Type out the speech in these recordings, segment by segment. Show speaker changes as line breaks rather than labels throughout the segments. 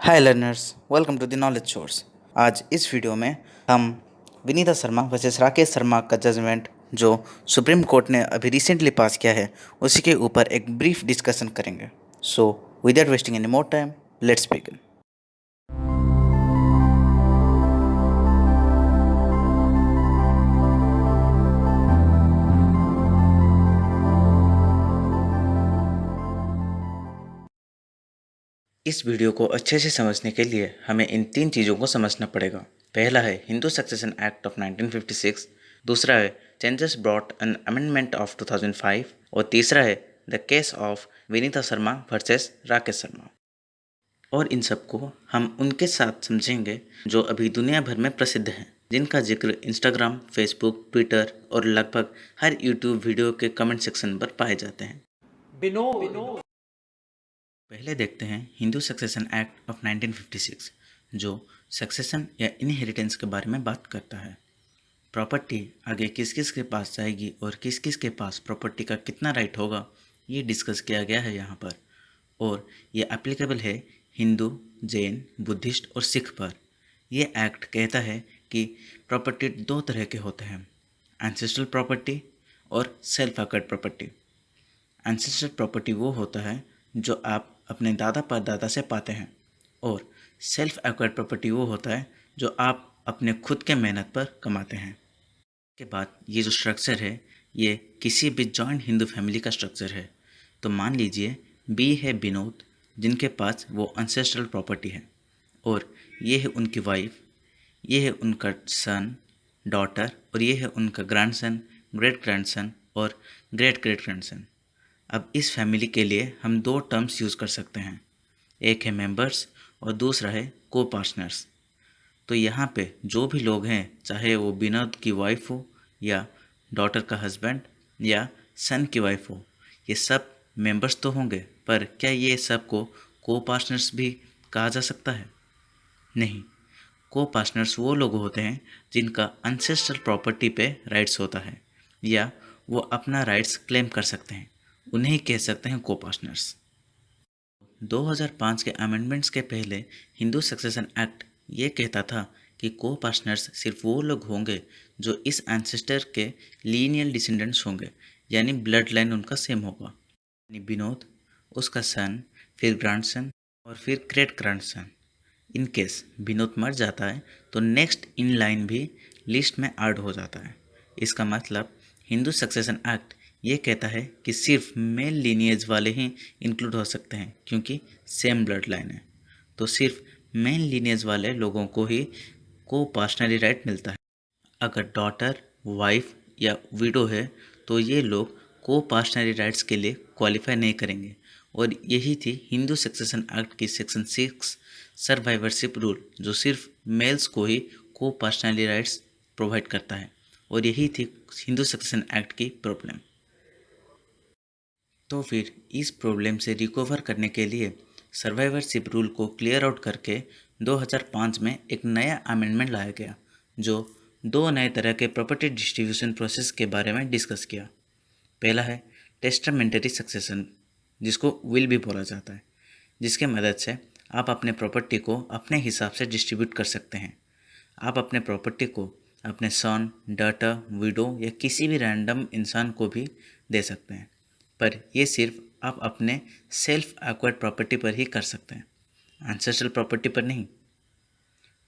Hi learners, welcome to the knowledge source. आज इस video में हम विनीता शर्मा वर्सेस राकेश शर्मा का जजमेंट जो सुप्रीम कोर्ट ने अभी रिसेंटली पास किया है उसी के ऊपर एक ब्रीफ डिस्कशन करेंगे। So without wasting any more time, let's begin. इस वीडियो को अच्छे से समझने के लिए हमें इन तीन चीज़ों को समझना पड़ेगा। पहला है हिंदू सक्सेशन एक्ट ऑफ 1956, दूसरा है changes brought an amendment of 2005 और तीसरा है the case of Vinita Sharma versus Rakesh Sharma. और इन सबको हम उनके साथ समझेंगे जो अभी दुनिया भर में प्रसिद्ध हैं, जिनका जिक्र इंस्टाग्राम, फेसबुक, ट्विटर और लगभग हर यूट्यूब वीडियो के कमेंट सेक्शन पर पाए जाते हैं। पहले देखते हैं हिंदू सक्सेशन एक्ट ऑफ 1956 जो सक्सेशन या इनहेरिटेंस के बारे में बात करता है। प्रॉपर्टी आगे किस किस के पास जाएगी और किस किस के पास प्रॉपर्टी का कितना राइट होगा, ये डिस्कस किया गया है यहाँ पर। और ये एप्लीकेबल है हिंदू, जैन, बुद्धिस्ट और सिख पर। यह एक्ट कहता है कि प्रॉपर्टी दो तरह के होते हैं, एंसेस्ट्रल प्रॉपर्टी और self acquired property. Ancestral property वो होता है जो आप अपने दादा परदादा से पाते हैं, और सेल्फ एक्वायर्ड प्रॉपर्टी वो होता है जो आप अपने खुद के मेहनत पर कमाते हैं। के बाद ये जो स्ट्रक्चर है ये किसी भी जॉइंट हिंदू फैमिली का स्ट्रक्चर है। तो मान लीजिए बी है विनोद, जिनके पास वो एंसेस्ट्रल प्रॉपर्टी है, और ये है उनकी वाइफ, ये है उनका सन, डॉटर, और ये है उनका ग्रैंडसन, ग्रेट ग्रैंडसन और ग्रेट ग्रेट ग्रैंडसन। अब इस फैमिली के लिए हम दो टर्म्स यूज़ कर सकते हैं, एक है मेंबर्स और दूसरा है को पार्टनर्स। तो यहाँ पे जो भी लोग हैं, चाहे वो विनोद की वाइफ हो या डॉटर का हस्बैंड या सन की वाइफ हो, ये सब मेंबर्स तो होंगे, पर क्या ये सब को पार्टनर्स भी कहा जा सकता है? नहीं। को पार्टनर्स वो लोग होते हैं जिनका एंसेस्ट्रल प्रॉपर्टी पे राइट्स होता है या वो अपना राइट्स क्लेम कर सकते हैं, उन्हें ही कह सकते हैं को पार्टनर्स। 2005 के अमेंडमेंट्स के पहले हिंदू सक्सेशन एक्ट ये कहता था कि को पार्टनर्स सिर्फ वो लोग होंगे जो इस एंसेस्टर के लीनियल डिसेंडेंट्स होंगे, यानी ब्लड लाइन उनका सेम होगा, यानी विनोद, उसका सन, फिर ग्रैंडसन और फिर great grandson. In case Vinod मर जाता है तो नेक्स्ट इन लाइन भी लिस्ट में ऐड हो जाता है। इसका मतलब हिंदू सक्सेशन एक्ट ये कहता है कि सिर्फ मेल लीनिएज वाले ही इंक्लूड हो सकते हैं, क्योंकि सेम ब्लड लाइन है। तो सिर्फ मेल लीनिएज वाले लोगों को ही को पार्टनरी राइट मिलता है। अगर डॉटर, वाइफ या विडो है तो ये लोग को पार्टनरी राइट्स के लिए क्वालिफाई नहीं करेंगे। और यही थी हिंदू सक्सेशन एक्ट की सेक्शन 6 सर्वाइवरशिप रूल, जो सिर्फ मेल्स को ही को पार्टनरी राइट्स प्रोवाइड करता है। और यही थी हिंदू सक्सेशन एक्ट की प्रॉब्लम। तो फिर इस प्रॉब्लम से रिकवर करने के लिए सर्वाइवरशिप रूल को क्लियर आउट करके 2005 में एक नया अमेंडमेंट लाया गया जो दो नए तरह के प्रॉपर्टी डिस्ट्रीब्यूशन प्रोसेस के बारे में डिस्कस किया। पहला है टेस्टामेंटरी सक्सेशन, जिसको विल भी बोला जाता है, जिसके मदद से आप अपने प्रॉपर्टी को अपने हिसाब से डिस्ट्रीब्यूट कर सकते हैं। आप अपने प्रॉपर्टी को अपने सन, डॉटर, विडो या किसी भी रैंडम इंसान को भी दे सकते हैं, पर ये सिर्फ आप अपने सेल्फ एक्वायर्ड प्रॉपर्टी पर ही कर सकते हैं, एंसेस्ट्रल प्रॉपर्टी पर नहीं।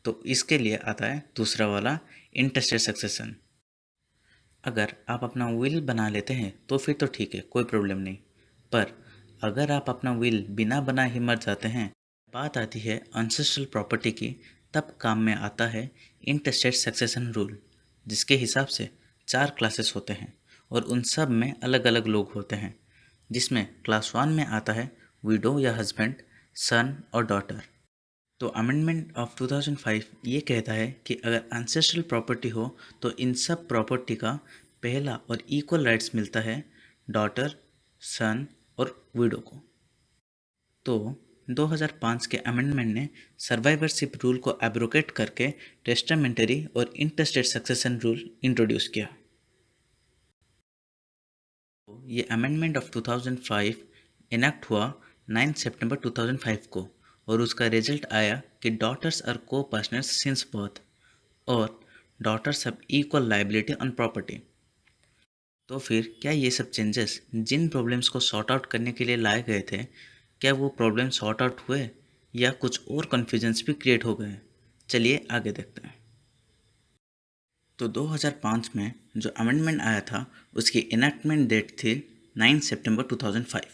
तो इसके लिए आता है दूसरा वाला इंटेस्टेड सक्सेशन। अगर आप अपना विल बना लेते हैं तो फिर तो ठीक है, कोई प्रॉब्लम नहीं। पर अगर आप अपना विल बिना बनाए ही मर जाते हैं, बात आती है एंसेस्ट्रल प्रॉपर्टी की, तब काम में आता है इंटेस्टेड सक्सेशन रूल, जिसके हिसाब से 4 क्लासेस होते हैं और उन सब में अलग अलग लोग होते हैं, जिसमें क्लास 1 में आता है विडो या हस्बैंड, सन और डॉटर। तो अमेंडमेंट ऑफ 2005 ये कहता है कि अगर एंसेस्ट्रल प्रॉपर्टी हो तो इन सब प्रॉपर्टी का पहला और इक्वल राइट्स मिलता है डॉटर, सन और विडो को। तो 2005 के अमेंडमेंट ने सर्वाइवरशिप रूल को एब्रोगेट करके टेस्टामेंटरी और इंटेस्टेड सक्सेशन रूल इंट्रोड्यूस किया। ये अमेंडमेंट ऑफ 2005 इनेक्ट हुआ 9 सितंबर 2005 को, और उसका रिजल्ट आया कि daughters are co partners since birth और daughters have equal liability on property. तो फिर क्या ये सब चेंजेस जिन प्रॉब्लम्स को सॉर्ट आउट करने के लिए लाए गए थे, क्या वो प्रॉब्लम सॉर्ट आउट हुए या कुछ और कन्फ्यूजन्स भी क्रिएट हो गए? चलिए आगे देखते हैं। तो 2005 में जो अमेंडमेंट आया था उसकी इनैक्टमेंट डेट थी 9 सितंबर 2005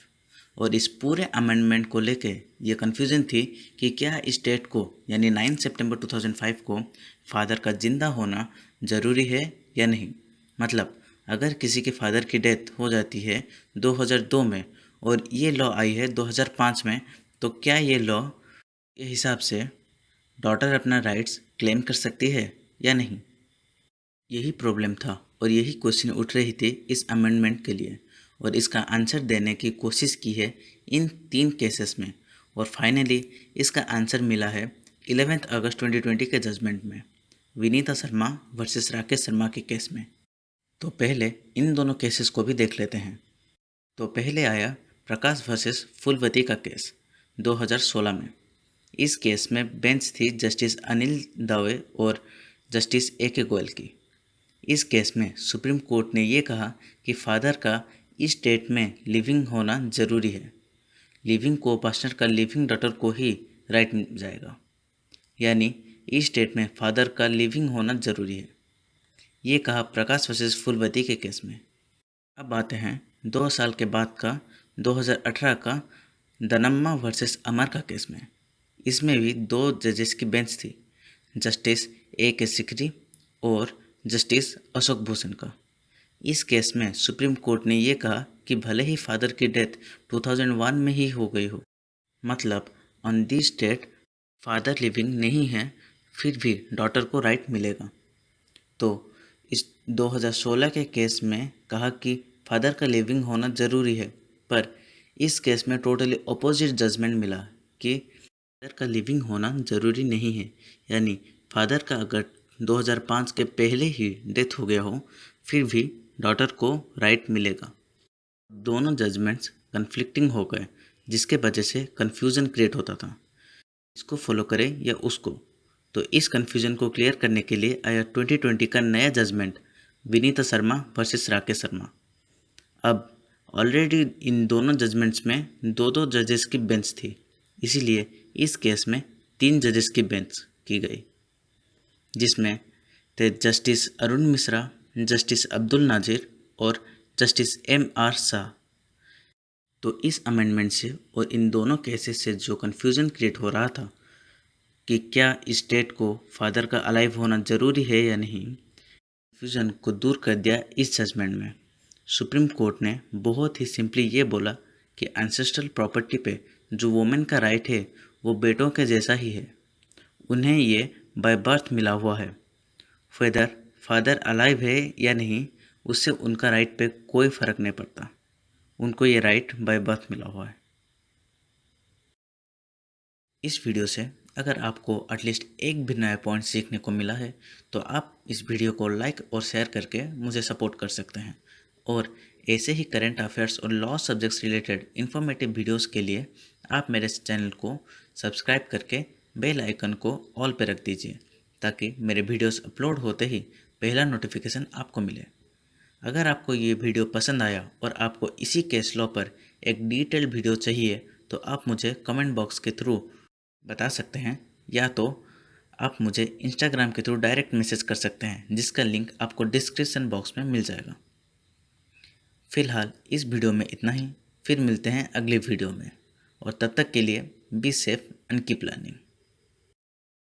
और इस पूरे अमेंडमेंट को लेके ये कन्फ्यूज़न थी कि क्या इस डेट को यानी 9 सितंबर 2005 को फादर का ज़िंदा होना ज़रूरी है या नहीं। मतलब अगर किसी के फादर की डेथ हो जाती है 2002 में और ये लॉ आई है 2005 में, तो क्या ये लॉ के हिसाब से डॉटर अपना राइट्स क्लेम कर सकती है या नहीं। यही प्रॉब्लम था और यही क्वेश्चन उठ रही थी इस अमेंडमेंट के लिए और इसका आंसर देने की कोशिश की है इन 3 केसेस में और फाइनली इसका आंसर मिला है 11 अगस्त 2020 के जजमेंट में विनीता शर्मा वर्सेस राकेश शर्मा के केस में। तो पहले इन दोनों केसेस को भी देख लेते हैं। तो पहले आया प्रकाश वर्सेस फूलवती का केस 2016 में। इस केस में बेंच थी जस्टिस अनिल दवे और जस्टिस ए के गोयल की। इस केस में सुप्रीम कोर्ट ने ये कहा कि फादर का इस स्टेट में लिविंग होना ज़रूरी है। लिविंग को पार्टनर का लिविंग डॉटर को ही राइट मिल जाएगा, यानी इस स्टेट में फादर का लिविंग होना ज़रूरी है। ये कहा प्रकाश वर्सेस फूलवती के केस में। अब आते हैं 2 साल के बाद का 2018 का दनम्मा वर्सेस अमर का केस में। इसमें भी 2 जजेस की बेंच थी, जस्टिस ए के सिकरी और जस्टिस अशोक भूषण का। इस केस में सुप्रीम कोर्ट ने ये कहा कि भले ही फादर की डेथ 2001 में ही हो गई हो, मतलब on this date father living नहीं है, फिर भी डॉटर को राइट मिलेगा। तो इस 2016 के केस में कहा कि फादर का लिविंग होना ज़रूरी है, पर इस केस में टोटली अपोजिट जजमेंट मिला कि फादर का लिविंग होना ज़रूरी नहीं है, यानी फादर का अगर 2005 के पहले ही डेथ हो गया हो फिर भी डॉटर को राइट मिलेगा। दोनों जजमेंट्स कन्फ्लिक्टिंग हो गए जिसके वजह से कन्फ्यूज़न क्रिएट होता था, इसको फॉलो करें या उसको। तो इस कन्फ्यूज़न को क्लियर करने के लिए आया 2020 का नया जजमेंट विनीता शर्मा वर्सेस राकेश शर्मा। अब ऑलरेडी इन दोनों जजमेंट्स में 2-2 जजेस की बेंच थी, इसीलिए इस केस में 3 जजेस की बेंच की गई, जिसमें थे जस्टिस अरुण मिश्रा, जस्टिस अब्दुल नाजिर और जस्टिस M.R. शाह। तो इस अमेंडमेंट से और इन दोनों केसेस से जो कन्फ्यूज़न क्रिएट हो रहा था कि क्या स्टेट को फादर का अलाइव होना ज़रूरी है या नहीं, कन्फ्यूज़न को दूर कर दिया इस जजमेंट में। सुप्रीम कोर्ट ने बहुत ही सिंपली ये बोला कि एंसेस्ट्रल प्रॉपर्टी पे जो वुमेन का राइट है वो बेटों के जैसा ही है, उन्हें ये बाय बर्थ मिला हुआ है। वेदर फादर अलाइव है या नहीं, उससे उनका राइट पे कोई फ़र्क नहीं पड़ता, उनको ये राइट बाय बर्थ मिला हुआ है। इस वीडियो से अगर आपको एटलीस्ट एक भी नया पॉइंट सीखने को मिला है तो आप इस वीडियो को लाइक और शेयर करके मुझे सपोर्ट कर सकते हैं और ऐसे ही करंट अफेयर्स और law subjects related informative videos के लिए आप मेरे चैनल को सब्सक्राइब करके बेल आइकन को ऑल पे रख दीजिए ताकि मेरे वीडियोस अपलोड होते ही पहला नोटिफिकेशन आपको मिले। अगर आपको ये वीडियो पसंद आया और आपको इसी केस लॉ पर एक डिटेल्ड वीडियो चाहिए तो आप मुझे कमेंट बॉक्स के थ्रू बता सकते हैं, या तो आप मुझे इंस्टाग्राम के थ्रू डायरेक्ट मैसेज कर सकते हैं जिसका लिंक आपको डिस्क्रिप्शन बॉक्स में मिल जाएगा। फ़िलहाल इस वीडियो में इतना ही, फिर मिलते हैं अगली वीडियो में और तब तक के लिए be safe and keep learning.